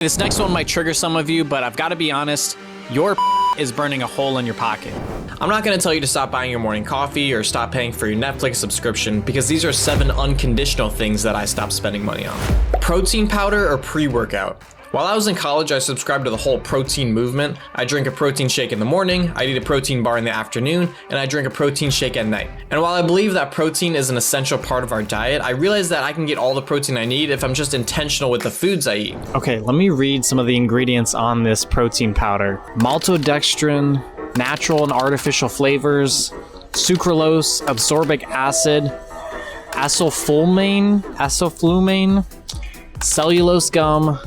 This next one might trigger some of you, but I've got to be honest, your is burning a hole in your pocket. I'm not going to tell you to stop buying your morning coffee or stop paying for your Netflix subscription because these are 7 unconditional things that I stopped spending money on. Protein powder or pre-workout. While I was in college, I subscribed to the whole protein movement. I drink a protein shake in the morning, I eat a protein bar in the afternoon, and I drink a protein shake at night. And while I believe that protein is an essential part of our diet, I realize that I can get all the protein I need if I'm just intentional with the foods I eat. Okay, let me read some of the ingredients on this protein powder. Maltodextrin, natural and artificial flavors, sucralose, ascorbic acid, acylfulmane, cellulose gum.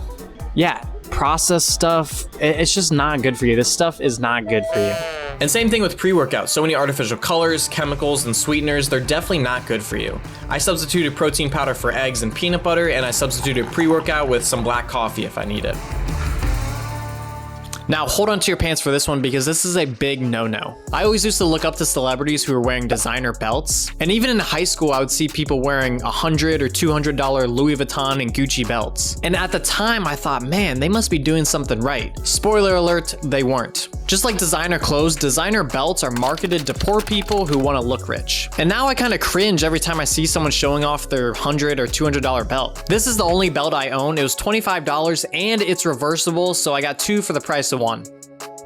Yeah, processed stuff, it's just not good for you. This stuff is not good for you. And same thing with pre-workout. So many artificial colors, chemicals, and sweeteners, they're definitely not good for you. I substituted protein powder for eggs and peanut butter, and I substituted pre-workout with some black coffee if I need it. Now hold on to your pants for this one because this is a big no-no. I always used to look up to celebrities who were wearing designer belts, and even in high school I would see people wearing $100 or $200 Louis Vuitton and Gucci belts. And at the time I thought, man, they must be doing something right. Spoiler alert, they weren't. Just like designer clothes, designer belts are marketed to poor people who want to look rich. And now I kind of cringe every time I see someone showing off their $100 or $200 belt. This is the only belt I own. It was $25 and it's reversible, so I got 2 for the price of 1.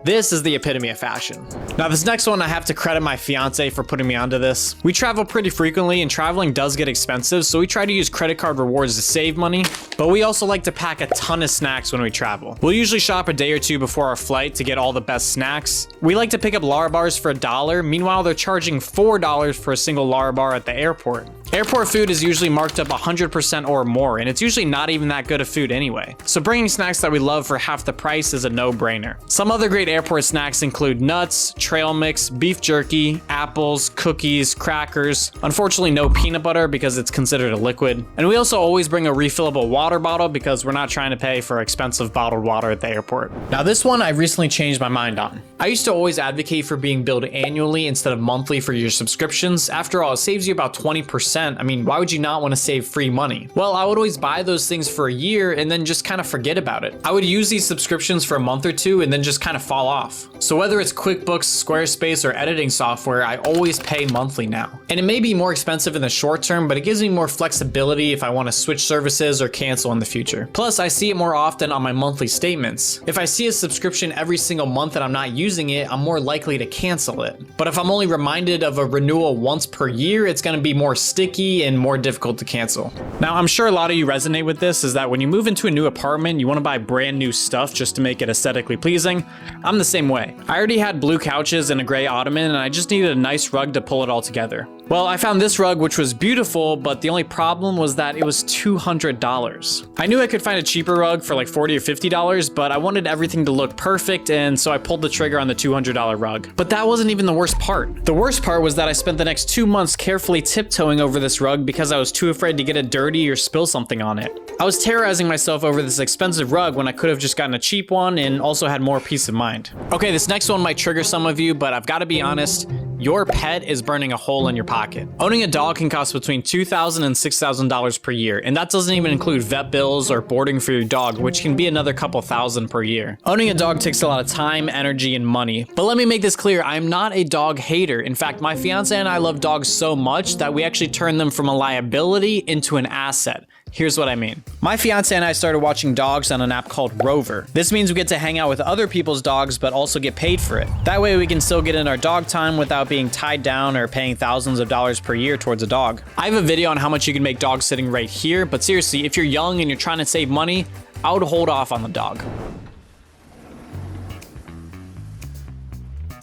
This is the epitome of fashion. Now this next one, I have to credit my fiance for putting me onto this. We travel pretty frequently and traveling does get expensive, so we try to use credit card rewards to save money, but we also like to pack a ton of snacks when we travel. We'll usually shop a day or 2 before our flight to get all the best snacks. We like to pick up Larabar for $1, meanwhile they're charging $4 for a single Larabar at the airport. Airport food is usually marked up 100% or more, and it's usually not even that good of food anyway. So bringing snacks that we love for half the price is a no-brainer. Some other great airport snacks include nuts, trail mix, beef jerky, apples, cookies, crackers. Unfortunately, no peanut butter because it's considered a liquid. And we also always bring a refillable water bottle because we're not trying to pay for expensive bottled water at the airport. Now this one I recently changed my mind on. I used to always advocate for being billed annually instead of monthly for your subscriptions. After all, it saves you about 20%. I mean, why would you not want to save free money? Well, I would always buy those things for a year and then just kind of forget about it. I would use these subscriptions for a month or 2 and then just kind of fall off. So whether it's QuickBooks, Squarespace, or editing software, I always pay monthly now. And it may be more expensive in the short term, but it gives me more flexibility if I want to switch services or cancel in the future. Plus, I see it more often on my monthly statements. If I see a subscription every single month and I'm not using it, I'm more likely to cancel it. But if I'm only reminded of a renewal once per year, it's going to be more sticky and more difficult to cancel. Now, I'm sure a lot of you resonate with this, is that when you move into a new apartment, you want to buy brand new stuff just to make it aesthetically pleasing. I'm the same way. I already had blue couches and a gray ottoman, and I just needed a nice rug to pull it all together. Well, I found this rug, which was beautiful, but the only problem was that it was $200. I knew I could find a cheaper rug for like $40 or $50, but I wanted everything to look perfect, and so I pulled the trigger on the $200 rug. But that wasn't even the worst part. The worst part was that I spent the next 2 months carefully tiptoeing over this rug because I was too afraid to get it dirty or spill something on it. I was terrorizing myself over this expensive rug when I could have just gotten a cheap one and also had more peace of mind. Okay, this next one might trigger some of you, but I've got to be honest, your pet is burning a hole in your pocket. Owning a dog can cost between $2,000 and $6,000 per year, and that doesn't even include vet bills or boarding for your dog, which can be another couple thousand per year. Owning a dog takes a lot of time, energy, and money. But let me make this clear, I'm not a dog hater. In fact, my fiance and I love dogs so much that we actually turn them from a liability into an asset. Here's what I mean. My fiance and I started watching dogs on an app called Rover. This means we get to hang out with other people's dogs, but also get paid for it. That way we can still get in our dog time without being tied down or paying thousands of dollars per year towards a dog. I have a video on how much you can make dog sitting right here, but seriously, if you're young and you're trying to save money, I would hold off on the dog.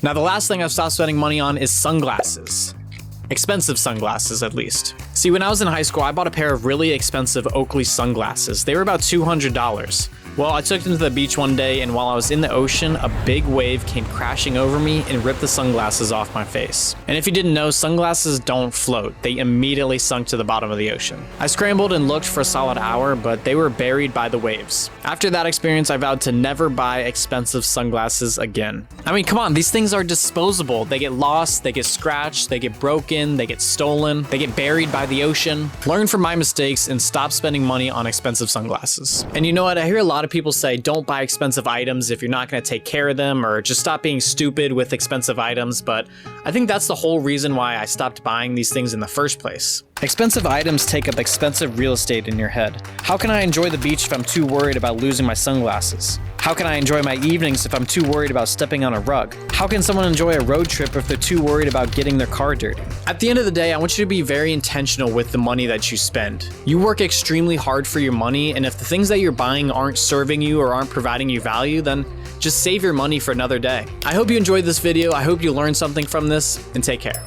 Now, the last thing I've stopped spending money on is sunglasses. Expensive sunglasses, at least. See, when I was in high school, I bought a pair of really expensive Oakley sunglasses. They were about $200. Well, I took them to the beach one day, and while I was in the ocean, a big wave came crashing over me and ripped the sunglasses off my face. And if you didn't know, sunglasses don't float. They immediately sunk to the bottom of the ocean. I scrambled and looked for a solid hour, but they were buried by the waves. After that experience, I vowed to never buy expensive sunglasses again. I mean, come on, these things are disposable. They get lost, they get scratched, they get broken, they get stolen, they get buried by the ocean. Learn from my mistakes and stop spending money on expensive sunglasses. And you know what? I hear a lot lot of people say don't buy expensive items if you're not going to take care of them, or just stop being stupid with expensive items, but I think that's the whole reason why I stopped buying these things in the first place. Expensive items take up expensive real estate in your head. How can I enjoy the beach if I'm too worried about losing my sunglasses? How can I enjoy my evenings if I'm too worried about stepping on a rug? How can someone enjoy a road trip if they're too worried about getting their car dirty? At the end of the day, I want you to be very intentional with the money that you spend. You work extremely hard for your money, and if the things that you're buying aren't serving you or aren't providing you value, then just save your money for another day. I hope you enjoyed this video. I hope you learned something from this, and take care.